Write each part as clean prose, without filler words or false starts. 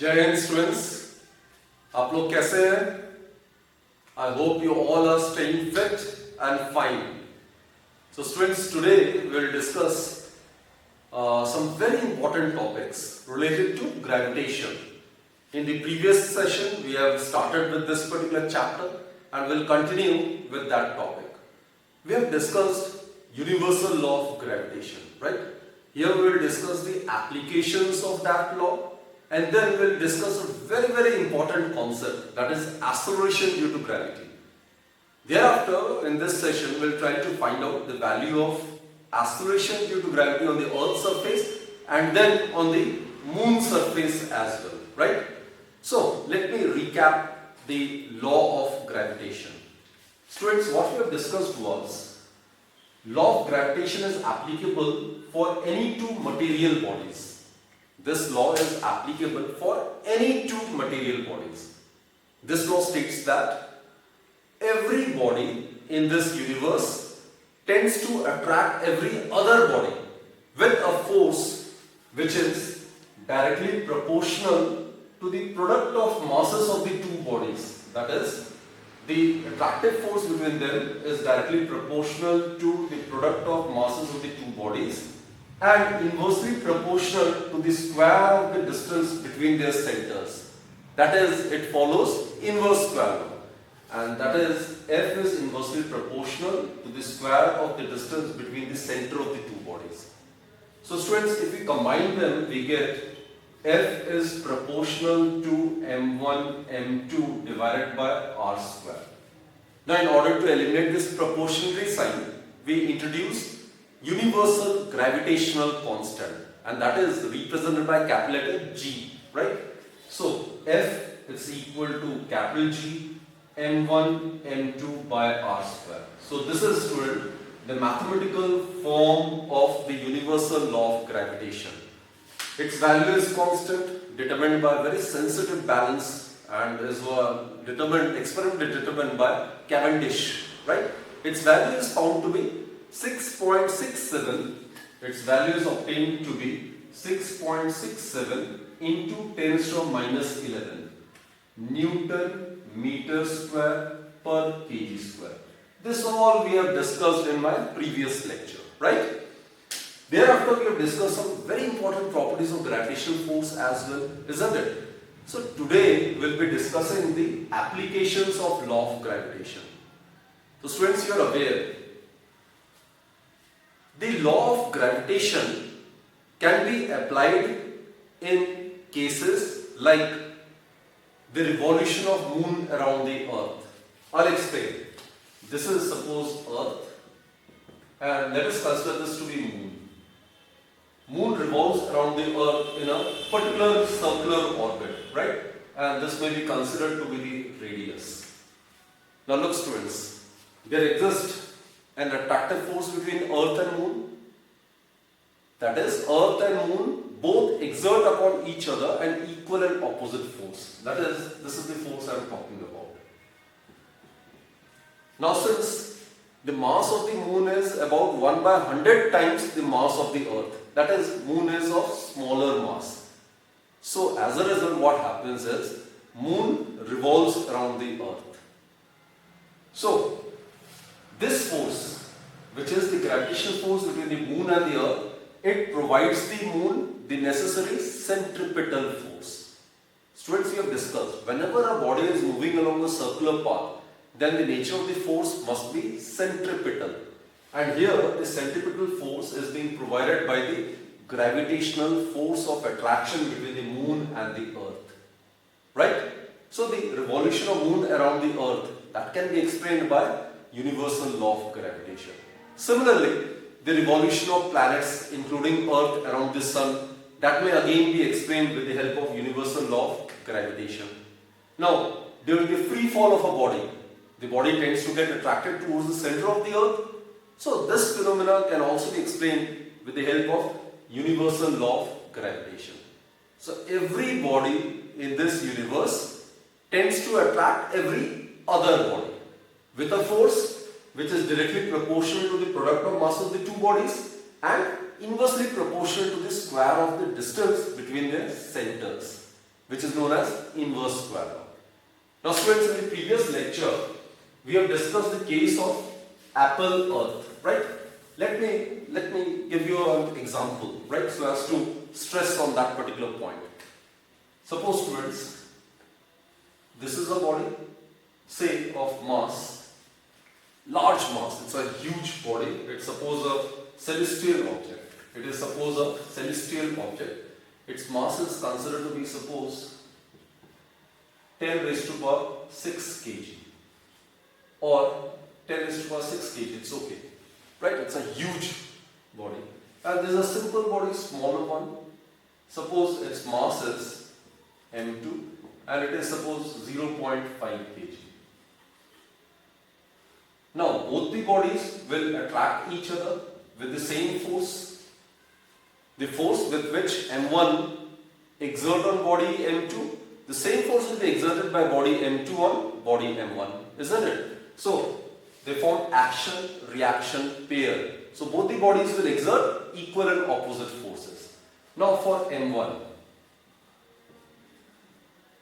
जय हिंद स्टूडेंट्स, आप लोग कैसे हैं? I hope you all are staying fit and fine. So students, today we will discuss some very important topics related to gravitation. In the previous session we have started with this particular chapter and will continue with that topic. We have discussed universal law of gravitation, right? Here we will discuss the applications of that law, and then we will discuss a very important concept, that is acceleration due to gravity. Thereafter, in this session, we will try to find out the value of acceleration due to gravity on the Earth's surface and then on the Moon's surface as well, right? So, let me recap the law of gravitation. Students, what we have discussed was, law of gravitation is applicable for any two material bodies. This law is applicable for any two material bodies. This law states that every body in this universe tends to attract every other body with a force which is directly proportional to the product of masses of the two bodies. That is, the attractive force between them is directly proportional to the product of masses of the two bodies and inversely proportional to the square of the distance between their centers. That is, it follows inverse square law. And that is, F is inversely proportional to the square of the distance between the center of the two bodies. So students, if we combine them, we get F is proportional to m1 m2 divided by r square. Now in order to eliminate this proportionality sign, we introduce universal gravitational constant, and that is represented by capital letter G, right? So F is equal to capital G m1 m2 by r square. So this is, student, the mathematical form of the universal law of gravitation. Its value is constant, determined by very sensitive balance, and is experimentally determined by Cavendish, right? Its value is found to be 6.67. Its value is obtained to be 6.67 into 10 to the minus 11 Newton meter square per kg square. This all we have discussed in my previous lecture, right? Thereafter we have discussed some very important properties of gravitational force as well, isn't it? So today we will be discussing the applications of law of gravitation. So students, you are aware, the law of gravitation can be applied in cases like the revolution of moon around the earth. I'll explain. This is suppose earth, and let us consider this to be moon. Moon revolves around the earth in a particular circular orbit, right? And this may be considered to be the radius. Now look students, there exists an attractive force between earth and moon. That is, earth and moon both exert upon each other an equal and opposite force. That is, this is the force I am talking about. Now since the mass of the moon is about 1 by 100 times the mass of the earth, that is, moon is of smaller mass. So as a result, what happens is, moon revolves around the earth. So this force, which is the gravitational force between the moon and the earth, it provides the moon the necessary centripetal force. Students, we have discussed, whenever a body is moving along a circular path, then the nature of the force must be centripetal. And here, the centripetal force is being provided by the gravitational force of attraction between the moon and the earth. Right? So the revolution of moon around the earth, that can be explained by universal law of gravitation. Similarly, the revolution of planets, including Earth around the Sun, that may again be explained with the help of universal law of gravitation. Now, during the free fall of a body, the body tends to get attracted towards the center of the Earth. So this phenomena can also be explained with the help of universal law of gravitation. So every body in this universe tends to attract every other body with a force which is directly proportional to the product of mass of the two bodies and inversely proportional to the square of the distance between their centers. which is known as inverse square law. Now students, in the previous lecture, we have discussed the case of apple earth, right? Let me give you an example, right? So as to stress on that particular point. Suppose students, this is a body, say of mass, large mass, it's a huge body, it's suppose a celestial object. It is suppose a celestial object. Its mass is considered to be suppose 10 raised to power 6 kg or 10 raised to power 6 kg, it's okay, right? It's a huge body. And there is a simple body, smaller one. Suppose its mass is m2 and it is suppose 0.5 kg. Now both the bodies will attract each other with the same force. The force with which m1 exert on body m2, the same force will be exerted by body m2 on body m1, isn't it? So they form action-reaction pair. So both the bodies will exert equal and opposite forces. Now for m1,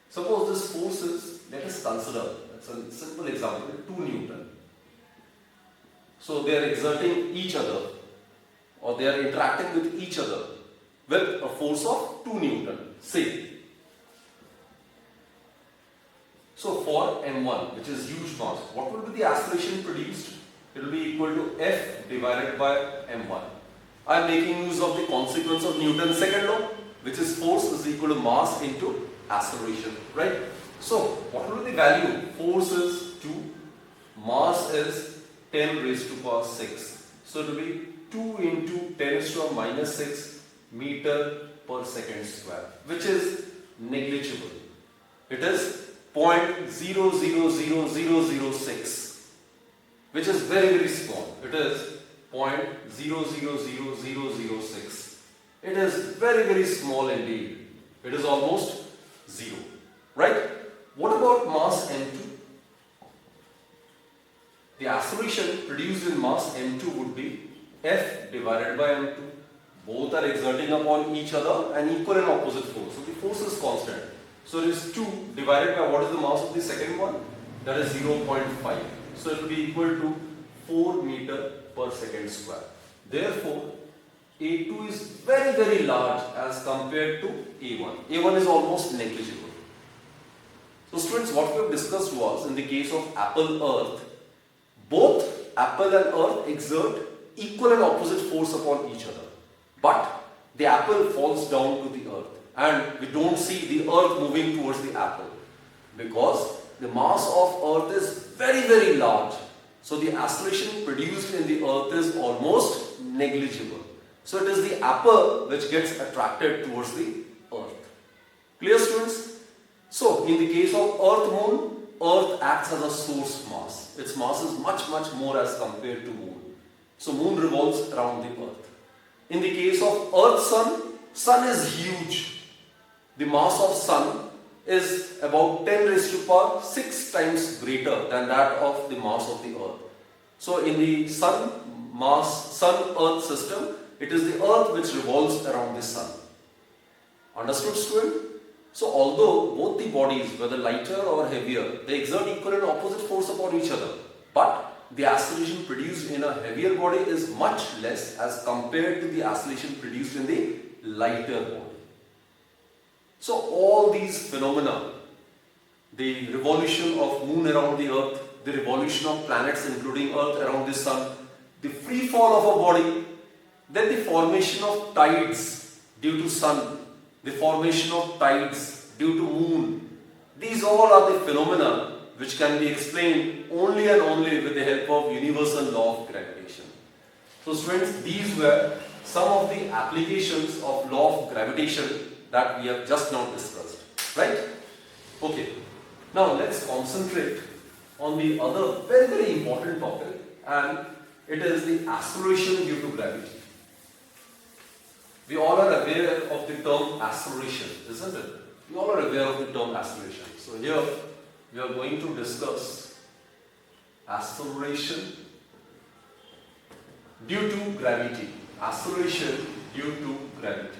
suppose this force is, let us consider, that's a simple example, 2 Newton. So they are exerting each other, or they are interacting with each other with a force of 2 Newton, say. So for m1, which is huge mass, what will be the acceleration produced? It will be equal to F divided by m1. I am making use of the consequence of Newton's second law, which is force is equal to mass into acceleration, right? So what will be the value? Force is 2, mass is 10 raised to power 6. So it will be 2 into 10 raised to power minus 6 meter per second square, which is negligible. It is 0.000006, which is very small. It is 0.000006. It is very small indeed. It is almost 0, right? What about mass m2? The acceleration produced in mass m2 would be F divided by m2. Both are exerting upon each other an equal and opposite force. So the force is constant. So it is 2 divided by what is the mass of the second one? That is 0.5. So it will be equal to 4 meter per second square. Therefore, A2 is very large as compared to A1. A1 is almost negligible. So students, what we have discussed was, in the case of apple earth, both apple and earth exert equal and opposite force upon each other. But the apple falls down to the earth and we don't see the earth moving towards the apple because the mass of earth is very large. So the acceleration produced in the earth is almost negligible. So it is the apple which gets attracted towards the earth. Clear, students? So in the case of earth moon, earth acts as a source mass. Its mass is much more as compared to moon. So moon revolves around the earth. In the case of earth sun, sun is huge. The mass of sun is about 10 raised to power 6 times greater than that of the mass of the earth. So in the sun earth system, it is the earth which revolves around the sun. Understood, student? So although both the bodies, whether lighter or heavier, they exert equal and opposite force upon each other, but the acceleration produced in a heavier body is much less as compared to the acceleration produced in the lighter body. So all these phenomena, the revolution of moon around the earth, the revolution of planets including earth around the sun, the free fall of a body, then the formation of tides due to sun, the formation of tides due to moon, these all are the phenomena which can be explained only and only with the help of universal law of gravitation. So students, these were some of the applications of law of gravitation that we have just now discussed, right? Okay, now let's concentrate on the other very important topic, and it is the acceleration due to gravity. We all are aware of the term acceleration, isn't it? We all are aware of the term acceleration. So here we are going to discuss acceleration due to gravity. Acceleration due to gravity.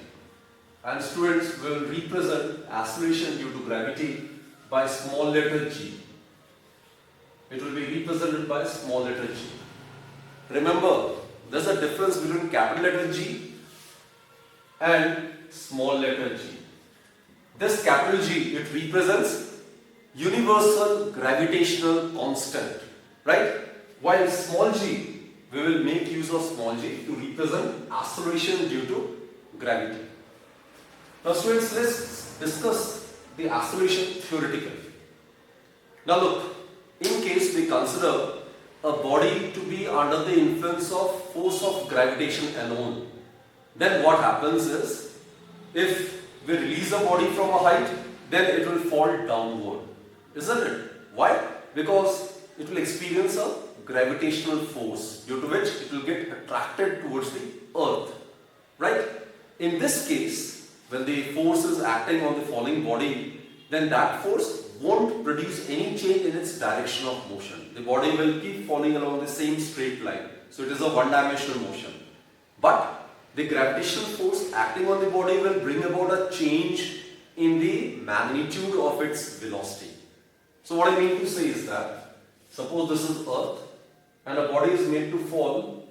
And students will represent acceleration due to gravity by small letter g. It will be represented by small letter g. Remember, there's a difference between capital letter G and small letter g. This capital G, it represents universal gravitational constant, right? While small g, we will make use of small g to represent acceleration due to gravity. Now students, let's discuss the acceleration theoretically. Now look, in case we consider a body to be under the influence of force of gravitation alone, then what happens is, if we release a body from a height, then it will fall downward, isn't it? Why? Because it will experience a gravitational force due to which it will get attracted towards the earth, right? In this case, when the force is acting on the falling body, then that force won't produce any change in its direction of motion. The body will keep falling along the same straight line. So it is a one-dimensional motion. But the gravitational force acting on the body will bring about a change in the magnitude of its velocity. So what I mean to say is that, suppose this is Earth and a body is made to fall,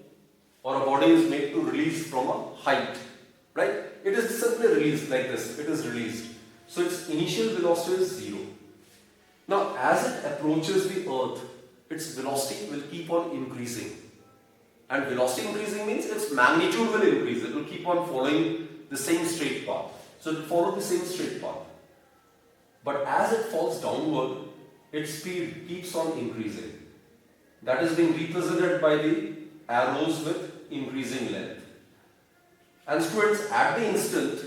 or a body is made to release from a height, right? It is simply released like this. It is released. So its initial velocity is 0. Now as it approaches the Earth, its velocity will keep on increasing. And velocity increasing means its magnitude will increase. It will keep on following the same straight path. So it will follow the same straight path. But as it falls downward, its speed keeps on increasing. That is being represented by the arrows with increasing length. And students, at the instant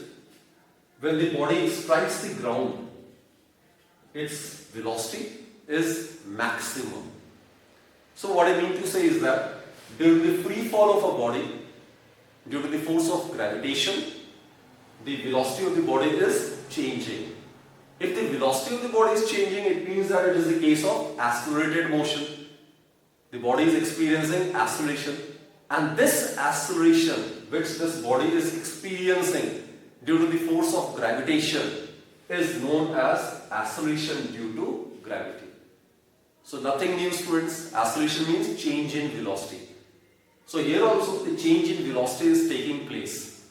when the body strikes the ground, its velocity is maximum. So what I mean to say is that during the free fall of a body, due to the force of gravitation, the velocity of the body is changing. If the velocity of the body is changing, it means that it is a case of accelerated motion. The body is experiencing acceleration, and this acceleration which this body is experiencing due to the force of gravitation is known as acceleration due to gravity. So nothing new, students. Acceleration means change in velocity. So here also the change in velocity is taking place,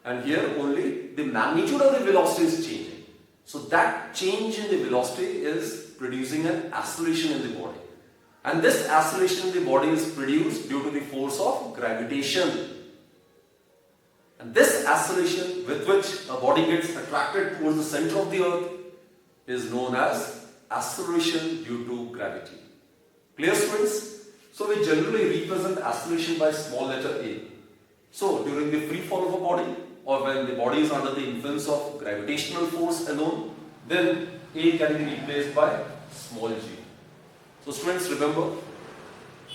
and here only the magnitude of the velocity is changing. So that change in the velocity is producing an acceleration in the body, and this acceleration in the body is produced due to the force of gravitation. And this acceleration with which a body gets attracted towards the center of the earth is known as acceleration due to gravity. Clear, students? So we generally represent acceleration by small letter a. So during the free fall of a body, or when the body is under the influence of gravitational force alone, then a can be replaced by small g. So students, remember,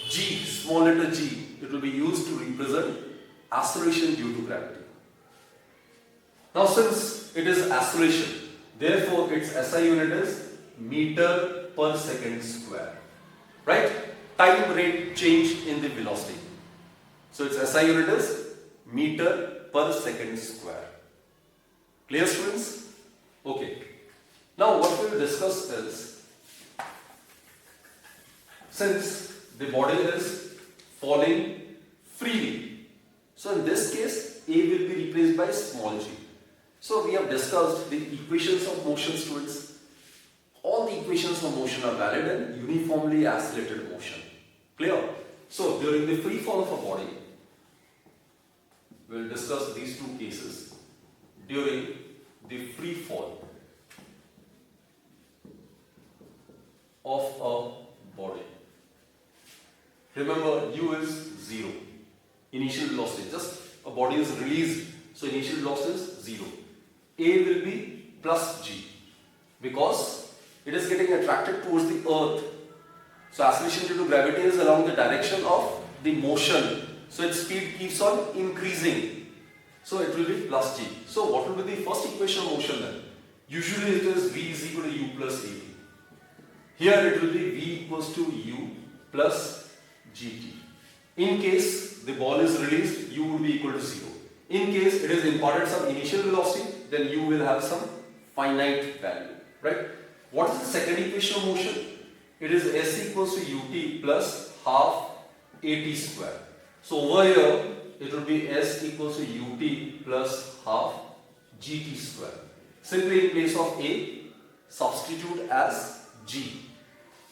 g, small letter g, it will be used to represent acceleration due to gravity. Now since it is acceleration, therefore its SI unit is meter per second square, right? Time rate change in the velocity. So its SI unit is meter per second square. Clear, students? Okay. Now what we will discuss is, since the body is falling freely, so in this case a will be replaced by small g. So we have discussed the equations of motion, students. All the equations of motion are valid in uniformly accelerated motion. Clear? So during the free fall of a body, we will discuss these two cases. During the free fall of a body, remember u is 0. Initial velocity, just a body is released, so initial velocity is 0. A will be plus g, because it is getting attracted towards the earth. So acceleration due to gravity is along the direction of the motion. So its speed keeps on increasing. So it will be plus g. So what will be the first equation of motion then? Usually it is v is equal to u plus at. Here it will be v equals to u plus gt. In case the ball is released, u will be equal to 0. In case it is imparted some initial velocity, then you will have some finite value, right? What is the second equation of motion? It is s equals to ut plus half at square. So over here it will be s equals to ut plus half gt square. Simply in place of a, substitute as g.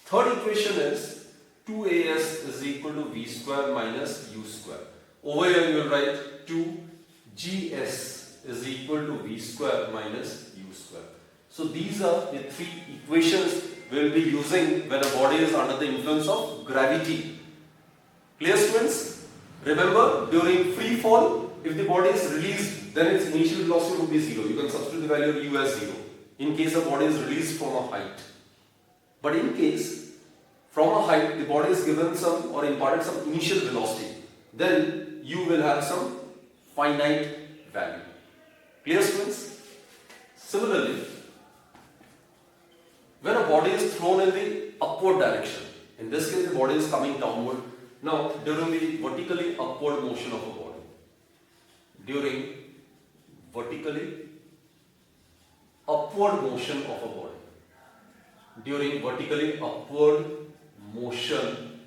Third equation is 2as is equal to v square minus u square. Over here you will write 2gs is equal to v square minus u square. So these are the three equations we will be using when a body is under the influence of gravity. Clear, students? Remember, during free fall, if the body is released, then its initial velocity would be 0. You can substitute the value of u as 0 in case the body is released from a height. But in case from a height the body is given some or imparted some initial velocity, then you will have some finite value. Clear, students? Similarly, when a body is thrown in the upward direction, in this case the body is coming downward. Now during the vertically upward motion of a body, during vertically upward motion of a body, during vertically upward motion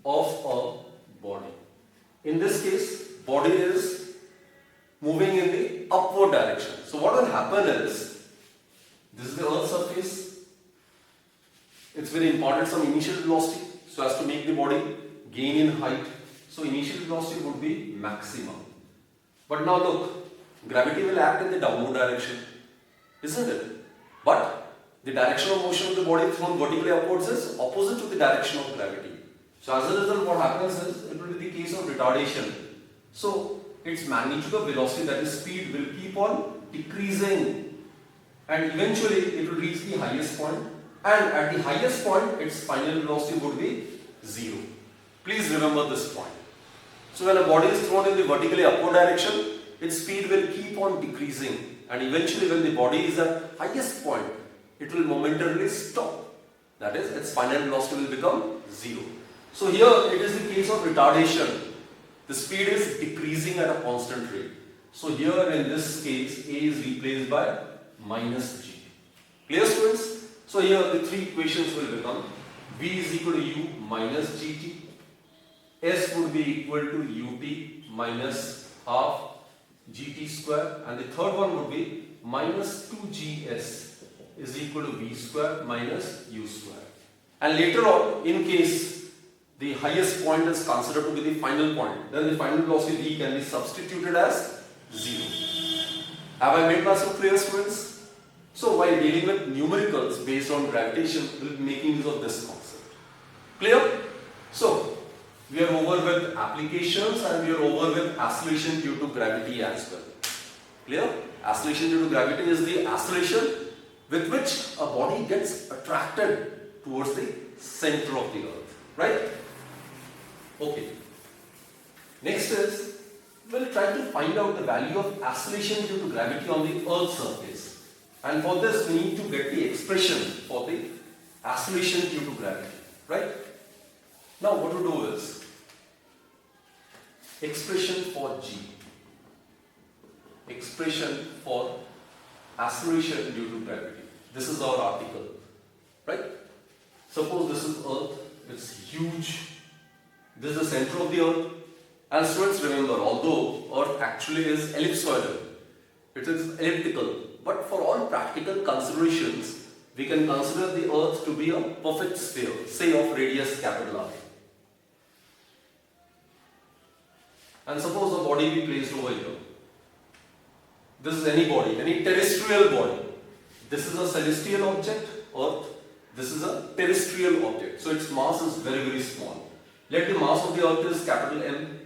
of a body, in this case body is moving in the upward direction. So what will happen is, this is the earth's surface, it's very important some initial velocity so as to make the body gain in height. So initial velocity would be maximum. But now look, gravity will act in the downward direction, isn't it? But the direction of motion of the body thrown vertically upwards is opposite to the direction of gravity. So as a result what happens is, it will be the case of retardation. So its magnitude of velocity, that is speed, will keep on decreasing and eventually it will reach the highest point, and at the highest point its final velocity would be 0. Please remember this point. So when a body is thrown in the vertically upward direction, its speed will keep on decreasing and eventually when the body is at highest point, it will momentarily stop. That is, its final velocity will become 0. So here it is the case of retardation. The speed is decreasing at a constant rate. So here in this case, a is replaced by minus g. Clear, students? So here the three equations will become v is equal to u minus gt, s would be equal to ut minus half gt square, and the third one would be minus 2gs is equal to v square minus u square. And later on, in case the highest point is considered to be the final point, then the final velocity v can be substituted as 0. Have I made myself clear, students? So while dealing with numericals based on gravitation, we will be making use of this concept. Clear? So we are over with applications and we are over with acceleration due to gravity as well. Clear? Acceleration due to gravity is the acceleration with which a body gets attracted towards the center of the earth. Right? Okay. Next is, we'll try to find out the value of acceleration due to gravity on the earth's surface. And for this we need to get the expression for the acceleration due to gravity. Right? Now what to do is, expression for g, expression for acceleration due to gravity. This is our article. Right? Suppose this is earth, it's huge. This is the center of the earth. And students, remember, although earth actually is ellipsoidal, it is elliptical, but for all practical considerations, we can consider the earth to be a perfect sphere, say of radius capital R. And suppose a body be placed over here. This is any body, any terrestrial body. This is a celestial object, earth. This is a terrestrial object. So its mass is very, very small. Let the mass of the earth is capital M,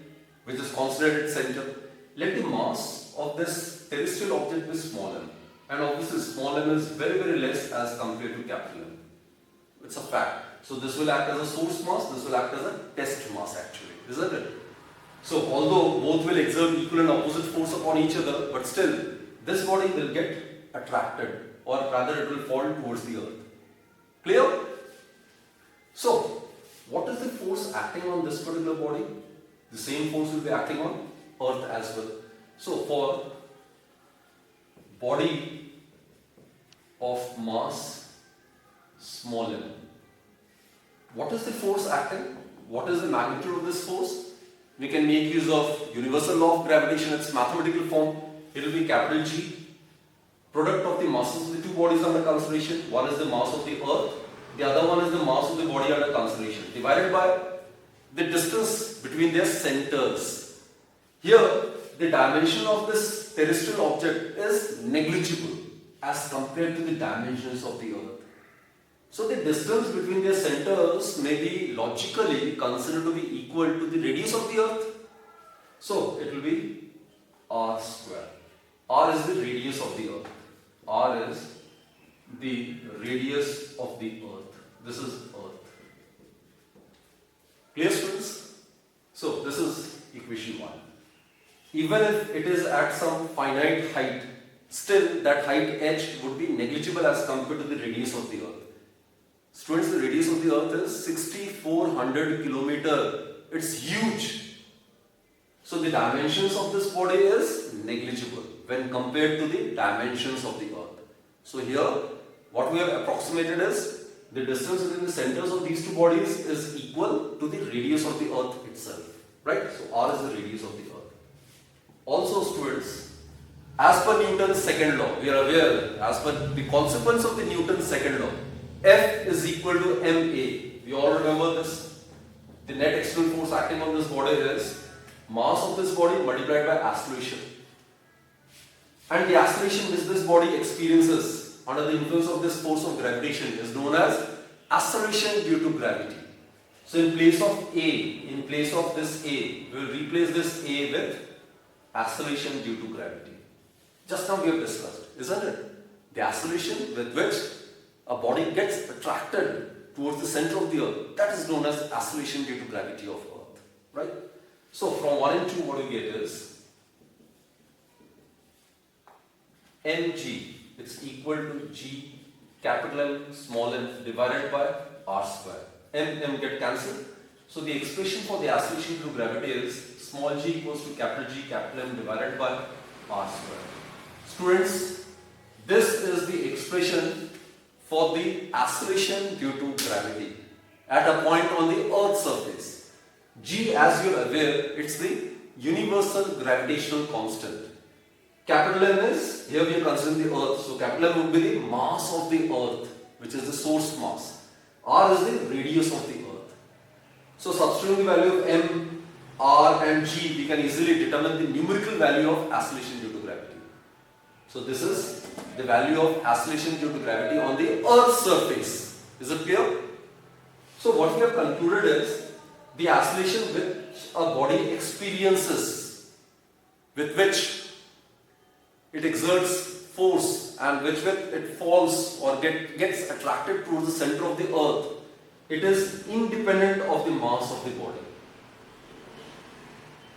which is considered its center. Let the mass of this terrestrial object be small m. And obviously small m is very, very less as compared to capital M. It's a fact. So this will act as a source mass, this will act as a test mass actually, isn't it? So although both will exert equal and opposite force upon each other, but still this body will get attracted, or rather it will fall towards the earth. Clear? So what is the force acting on this particular body? The same force will be acting on earth as well. So for body of mass small m, what is the force acting? What is the magnitude of this force? We can make use of universal law of gravitation, its mathematical form. It will be capital G. Product of the masses of the two bodies under consideration. One is the mass of the earth, the other one is the mass of the body under consideration, divided by the distance between their centers. Here, the dimension of this terrestrial object is negligible as compared to the dimensions of the earth. So the distance between their centers may be logically considered to be equal to the radius of the earth. So it will be r square. R is the radius of the earth. R is the radius of the earth. This is earth. Clear, students? So this is equation 1. Even if it is at some finite height, still that height h would be negligible as compared to the radius of the earth. Students, the radius of the earth is 6400 kilometer. It's huge. So the dimensions of this body is negligible when compared to the dimensions of the earth. So here, what we have approximated is the distance between the centers of these two bodies is equal to the radius of the earth itself. Right? So r is the radius of the earth. Also, students, as per Newton's second law, we are aware, as per the consequence of the Newton's second law, F is equal to ma. We all remember this. The net external force acting on this body is mass of this body multiplied by acceleration. And the acceleration which this body experiences under the influence of this force of gravitation is known as acceleration due to gravity. So in place of this A, we will replace this A with acceleration due to gravity. Just now we have discussed, isn't it? The acceleration with which a body gets attracted towards the center of the earth, that is known as acceleration due to gravity of earth. Right? So from 1 and 2, what we get is mg, it's equal to g capital M small m divided by r square. M get cancelled. So the expression for the acceleration due to gravity is small g equals to capital G capital M divided by r square. Students, this is the expression for the acceleration due to gravity at a point on the earth's surface. G, as you are aware, it's the universal gravitational constant. Capital M is, here we are considering the earth, so capital M would be the mass of the earth, which is the source mass. R is the radius of the earth. So substituting the value of M, R and G, we can easily determine the numerical value of acceleration due to gravity. So this is the value of acceleration due to gravity on the earth's surface. Is it clear? So what we have concluded is the acceleration which a body experiences, with which it exerts force and which with it falls or gets attracted towards the center of the earth, it is independent of the mass of the body.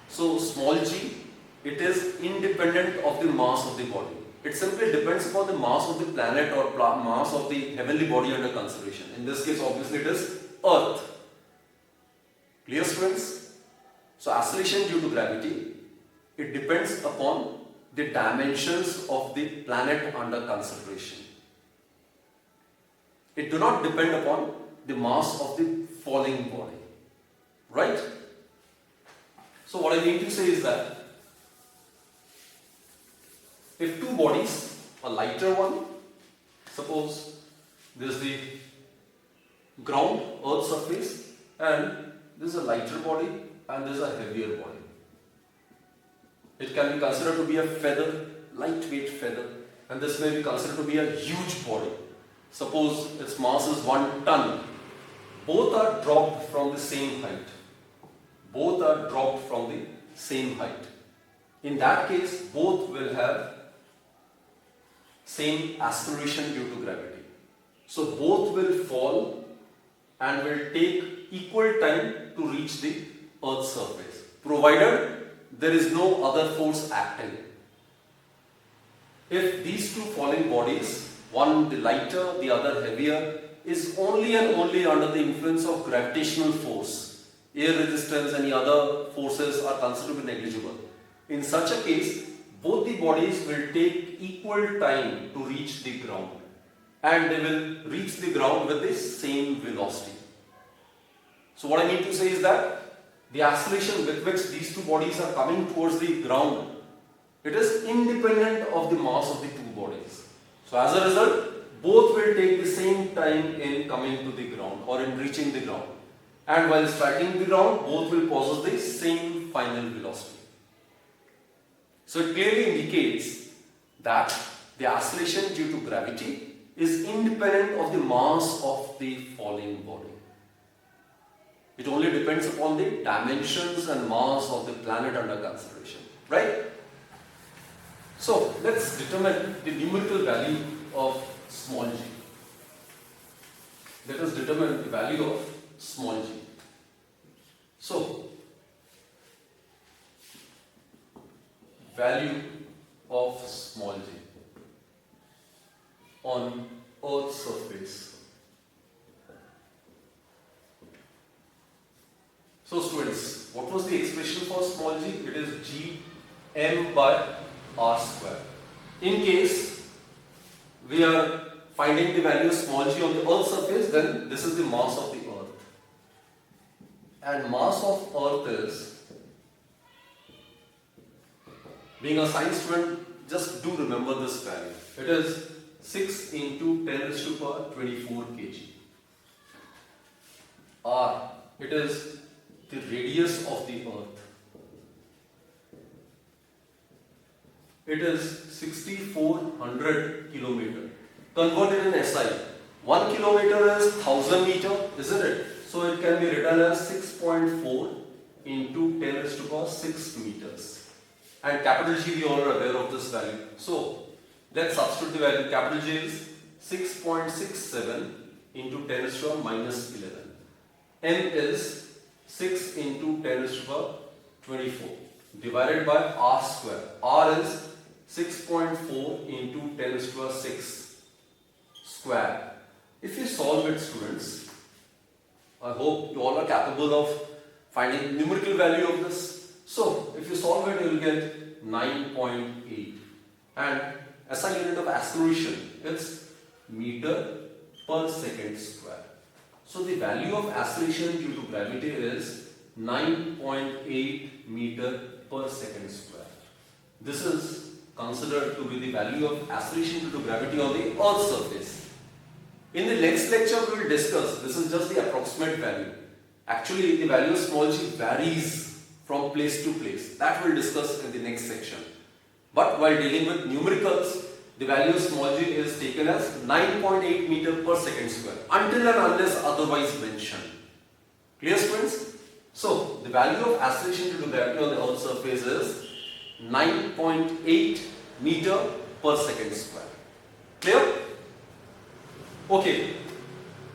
So small g, it is independent of the mass of the body. It simply depends upon the mass of the planet or mass of the heavenly body under consideration. In this case, obviously it is Earth. Clear, students? So acceleration due to gravity, it depends upon the dimensions of the planet under consideration. It do not depend upon the mass of the falling body. Right? So what I mean to say is that if two bodies, a lighter one, suppose this is the ground, earth surface, and this is a lighter body and this is a heavier body. It can be considered to be a feather, lightweight feather, and this may be considered to be a huge body. Suppose its mass is 1 ton. Both are dropped from the same height. Both are dropped from the same height. In that case, both will have same acceleration due to gravity. So both will fall and will take equal time to reach the Earth's surface, provided there is no other force acting. If these two falling bodies, one the lighter, the other heavier, is only and only under the influence of gravitational force, air resistance, any other forces are considered to be negligible. In such a case, both the bodies will take equal time to reach the ground, and they will reach the ground with the same velocity. So what I mean to say is that the acceleration with which these two bodies are coming towards the ground, it is independent of the mass of the two bodies. So as a result, both will take the same time in coming to the ground or in reaching the ground. And while striking the ground, both will possess the same final velocity. So it clearly indicates that the acceleration due to gravity is independent of the mass of the falling body. It only depends upon the dimensions and mass of the planet under consideration, right? So let's determine the numerical value of small g. Let us determine the value of small g. So, value of small g on Earth's surface. So students, what was the expression for small g? It is g m by r square. In case we are finding the value of small g on the Earth's surface, then this is the mass of the Earth. And mass of Earth is, being a science student, just do remember this value. It is 6 into 10 raised to power 24 kg. R, it is the radius of the Earth. It is 6400 kilometer. Converted in SI, 1 kilometer is 1000 meter, isn't it? So it can be written as 6.4 into 10 raised to power 6 meters. And capital G, we all are aware of this value. So let's substitute the value. Capital G is 6.67 into 10 raised to power minus 11. M is 6 into 10 raised to power 24 divided by r square. R is 6.4 into 10 raised to power 6 square. If you solve it, students, I hope you all are capable of finding numerical value of this. So if you solve it, you will get 9.8. And SI unit of acceleration, it's meter per second square. So the value of acceleration due to gravity is 9.8 meter per second square. This is considered to be the value of acceleration due to gravity on the Earth's surface. In the next lecture, we will discuss, this is just the approximate value. Actually, the value of small g varies from place to place. That we will discuss in the next section. But while dealing with numericals, the value of small g is taken as 9.8 meter per second square until and unless otherwise mentioned. Clear, students? So, the value of acceleration due to gravity on the Earth's surface is 9.8 meter per second square. Clear? Okay.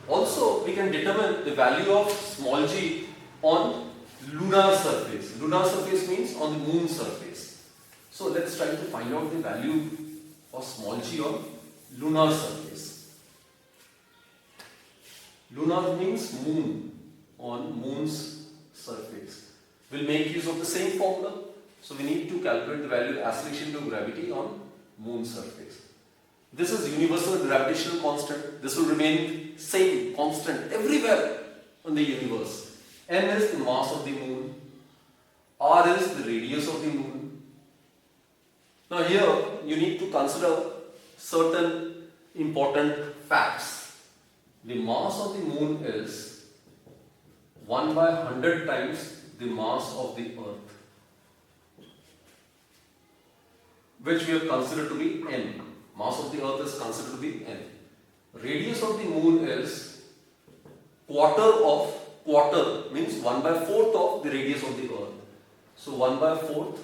Also, we can determine the value of small g on lunar surface. Lunar surface means on the moon surface. So, let's try to find out the value of small g on lunar surface. Lunar means moon, on moon's surface. We'll make use of the same formula. So we need to calculate the value of acceleration to gravity on moon surface. This is universal gravitational constant. This will remain same, constant everywhere in the universe. M is the mass of the moon. R is the radius of the moon. Now here you need to consider certain important facts. The mass of the moon is 1 by 100 times the mass of the Earth, which we have considered to be n. Mass of the Earth is considered to be n. Radius of the moon is quarter means 1 by 4th of the radius of the Earth. So 1 by 4th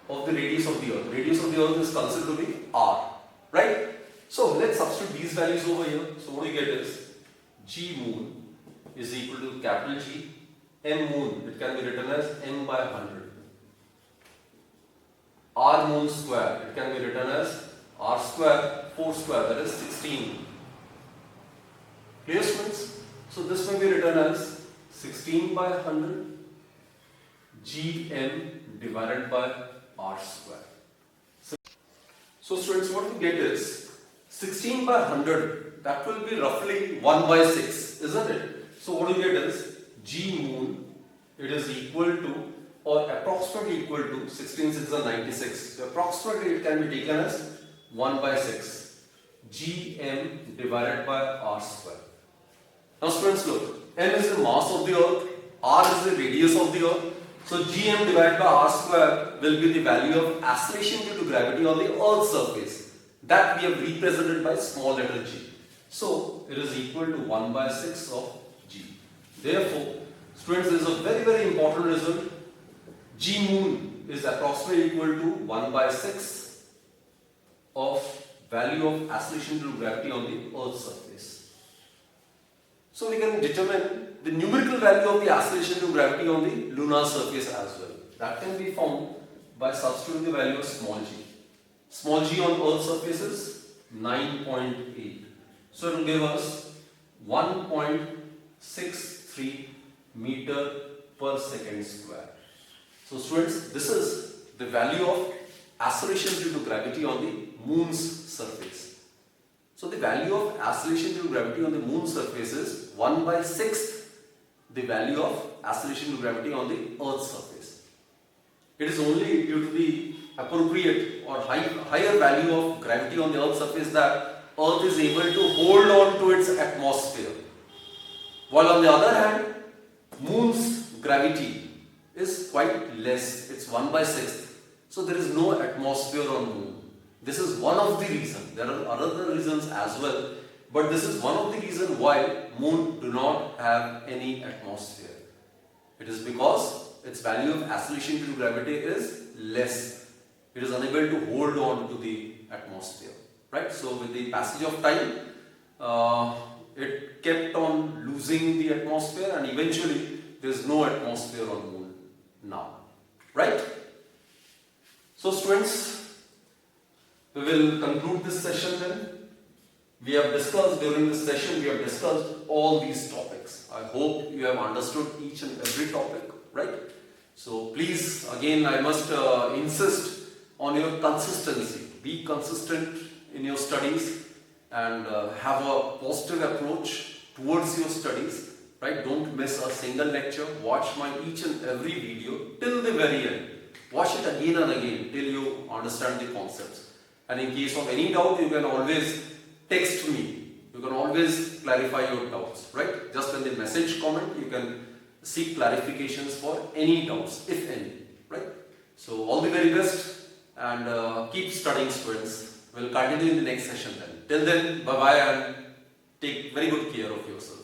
of the radius of the Earth. Radius of the Earth is considered to be r, right? So let's substitute these values over here. So what we get is G moon is equal to capital G, M moon, it can be written as m by 100. R moon square, it can be written as r square 4 square, that is 16. Clear, students? So this may be written as 16 by 100 Gm divided by r square. So students, what we get is 16 by 100, that will be roughly 1 by 6, isn't it? So what we get is G moon, it is equal to or approximately equal to 16 6 are 96. So approximately it can be taken as 1 by 6 Gm divided by r square. Now students, look, m is the mass of the earth, r is the radius of the earth. So Gm divided by r square will be the value of acceleration due to gravity on the earth's surface. That we have represented by small letter g. So it is equal to 1 by 6 of g. Therefore, students, there is a very important result. G moon is approximately equal to 1 by 6 of value of acceleration due to gravity on the earth's surface. So we can determine the numerical value of the acceleration due to gravity on the lunar surface as well. That can be found by substituting the value of small g. Small g on earth's surface is 9.8. So it will give us 1.63 meter per second square. So students, this is the value of acceleration due to gravity on the moon's surface. So the value of acceleration due to gravity on the moon's surface is 1 by 6th the value of acceleration due to gravity on the earth's surface. It is only due to the appropriate or higher value of gravity on the earth's surface that earth is able to hold on to its atmosphere. While on the other hand, moon's gravity is quite less, it's 1 by 6th. So there is no atmosphere on moon. This is one of the reasons. There are other reasons as well, but this is one of the reasons why moon do not have any atmosphere. It is because its value of acceleration due to gravity is less. It is unable to hold on to the atmosphere, right? So with the passage of time, it kept on losing the atmosphere, and eventually there is no atmosphere on moon now, right? So students, we will conclude this session then. We have discussed during this session, we have discussed all these topics. I hope you have understood each and every topic, right? So please, again, I must insist on your consistency. Be consistent in your studies and have a positive approach towards your studies, right? Don't miss a single lecture. Watch my each and every video till the very end. Watch it again and again till you understand the concepts. And in case of any doubt, you can always text me. You can always clarify your doubts, right? Just in the message comment, you can seek clarifications for any doubts, if any, right? So all the very best and keep studying, students. We'll continue in the next session then. Till then, bye-bye and take very good care of yourself.